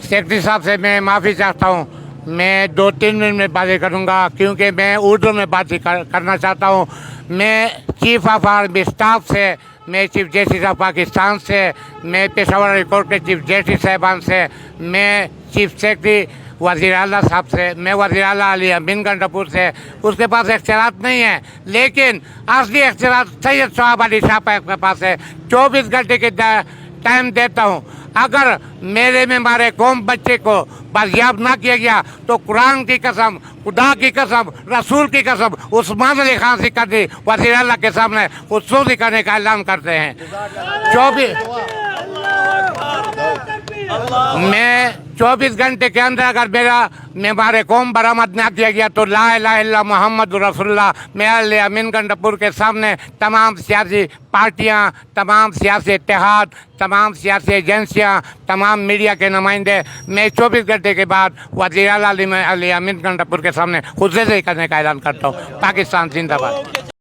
Secretary साहब से मैं माफ़ी चाहता हूँ। मैं 2-3 मिनट में बातें करूँगा क्योंकि मैं उर्दू में करना चाहता हूँ। मैं चीफ ऑफ आर्मी स्टाफ से, मैं चीफ जस्टिस ऑफ पाकिस्तान से, मैं पेशावर हाई कोर्ट के चीफ जस्टिस साहबान से, मैं चीफ सेक्रेटरी वज़ीर आला साहब से, मैं वज़ीर आला अली अमीन गंडापुर से, उसके पास इख्तियारात नहीं है, लेकिन असली इख्तियारात सैयद सोहाब अली साहब के पास है। 24 घंटे के टाइम देता हूँ। अगर मेरे में मारे कौम बच्चे को बाजियाब ना किया गया तो कुरान की कसम, खुदा की कसम, रसूल की कसम उस्मान अली खान से कर दी वज़ीर आला के सामने खुदसूसी करने का ऐलान करते हैं। 24 घंटे के अंदर अगर मेरे कौम बरामद ना किया गया तो ला इलाहा इल्ला मोहम्मद रसूलुल्लाह मैं अली अमीन गंडापुर के सामने तमाम सियासी पार्टियां, तमाम सियासी इत्तेहाद, तमाम सियासी एजेंसियां, तमाम मीडिया के नुमाइंदे मैं 24 घंटे के बाद वज़ीर आला अली अमीन गंडापुर के सामने खुद से करने का ऐलान करता हूँ। पाकिस्तान जिंदाबाद।